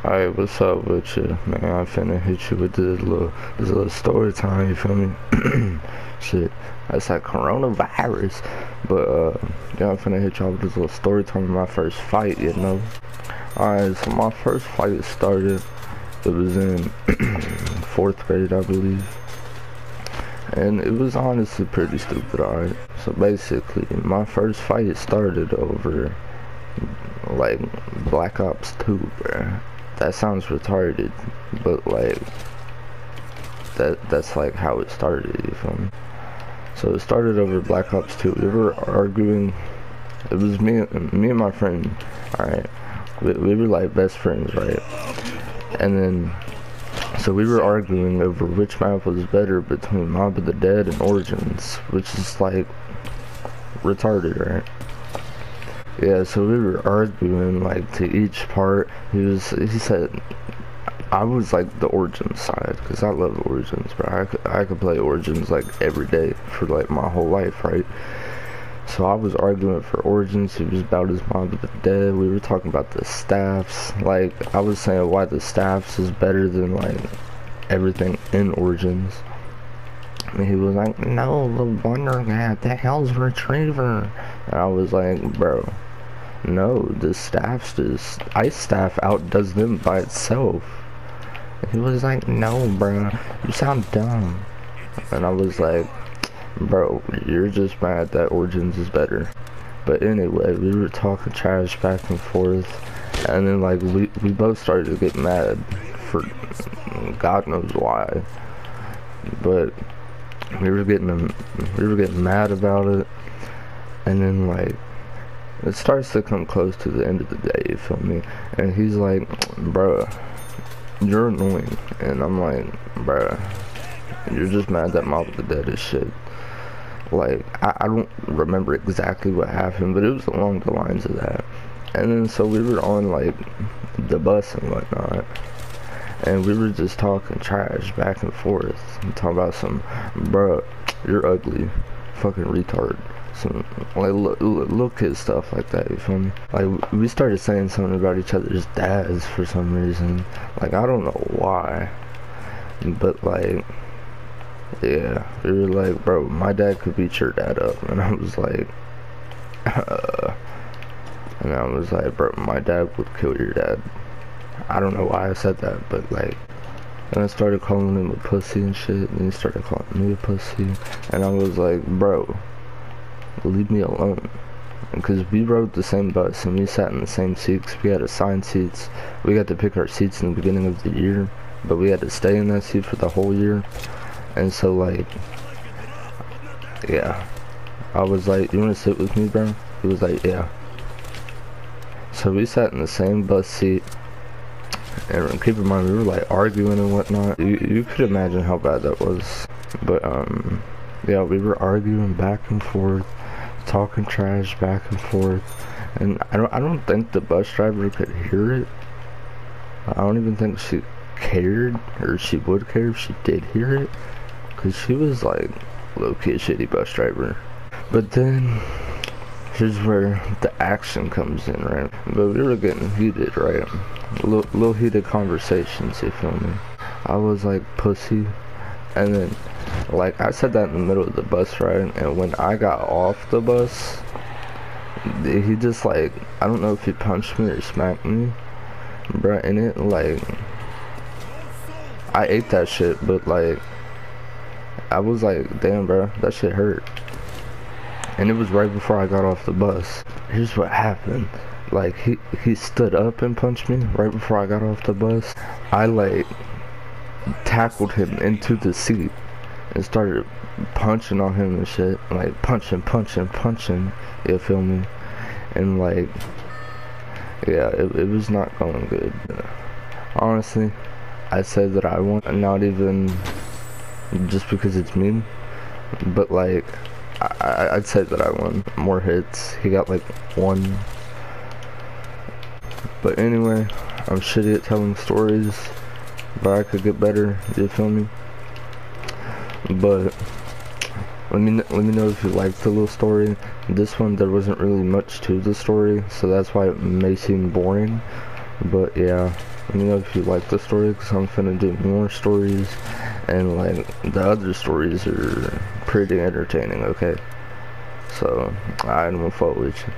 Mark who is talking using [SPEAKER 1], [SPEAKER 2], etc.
[SPEAKER 1] Alright, what's up with you, man? I'm finna hit you with this little story time, you feel me? Shit, that's like coronavirus. But, yeah, I'm finna hit y'all with this little story time of my first fight, you know? Alright, so my first fight started, it was in 4th grade, I believe. And it was honestly pretty stupid, alright? So basically, my first fight started over, like, Black Ops 2, bruh. That sounds retarded, but like that's like how it started, you feel me? So it started over Black Ops 2. We were arguing. It was me and my friend, alright? We were like best friends, right? And then so we were arguing over which map was better between Mob of the Dead and Origins, which is like retarded, right? Yeah, so we were arguing like to each part. He said I was like the Origins side because I love Origins, bro. I could play Origins like every day for like my whole life, right? So I was arguing for Origins. He was about his Mob of the Dead. We were talking about the staffs. Like I was saying why the staffs is better than like everything in Origins. And he was like, no, the Wonder Cat, the hell's Retriever. And I was like, bro, no, the staff's just, Ice Staff outdoes them by itself. And he was like, no, bro, you sound dumb. And I was like, bro, you're just mad that Origins is better. But anyway, we were talking trash back and forth. And then like, we both started to get mad for God knows why. But we were getting mad about it, and then like it starts to come close to the end of the day, you feel me? And he's like, bruh, you're annoying. And I'm like, bruh, you're just mad that Mob of the Dead is shit. Like I don't remember exactly what happened, but it was along the lines of that. And then so we were on like the bus and whatnot, and we were just talking trash back and forth, and talking about some, bruh, you're ugly, fucking retard, some like little kid stuff like that, you feel me? Like we started saying something about each other's dads for some reason, like I don't know why, but like, yeah, we were like, bro, my dad could beat your dad up, and I was like, and I was like, bro, my dad would kill your dad. I don't know why I said that, but like, and I started calling him a pussy and shit, and he started calling me a pussy, and I was like, bro, leave me alone. Because we rode the same bus, and we sat in the same seats. We had assigned seats. We got to pick our seats in the beginning of the year, but we had to stay in that seat for the whole year. And so like, yeah, I was like, you want to sit with me, bro? He was like, yeah. So we sat in the same bus seat. And keep in mind, we were like arguing and whatnot. You could imagine how bad that was. But yeah, we were arguing back and forth, talking trash back and forth, and I don't think the bus driver could hear it. I don't even think she cared, or she would care if she did hear it, cause she was like low-key a shitty bus driver. But then here's where the action comes in, right? But we were getting heated, right? Little heated conversations, you feel me? I was like, pussy. And then, like, I said that in the middle of the bus ride, and when I got off the bus, he just, like, I don't know if he punched me or smacked me, bruh, and it, like, I ate that shit, but, like, I was like, damn, bruh, that shit hurt. And it was right before I got off the bus. Here's what happened. Like, he stood up and punched me right before I got off the bus. I, like, tackled him into the seat and started punching on him and shit. Like, punching, you feel me? And, like, yeah, it was not going good. Honestly, I said that I won, not even just because it's me, but, like, I'd say that I won more hits. He got like 1. But anyway, I'm shitty at telling stories, but I could get better, you feel me? But let me know if you liked the little story. This one, there wasn't really much to the story, so that's why it may seem boring. But yeah, let me know if you like the story, because I'm finna do more stories, and like the other stories are pretty entertaining. Okay, so I'm gonna fuck with you.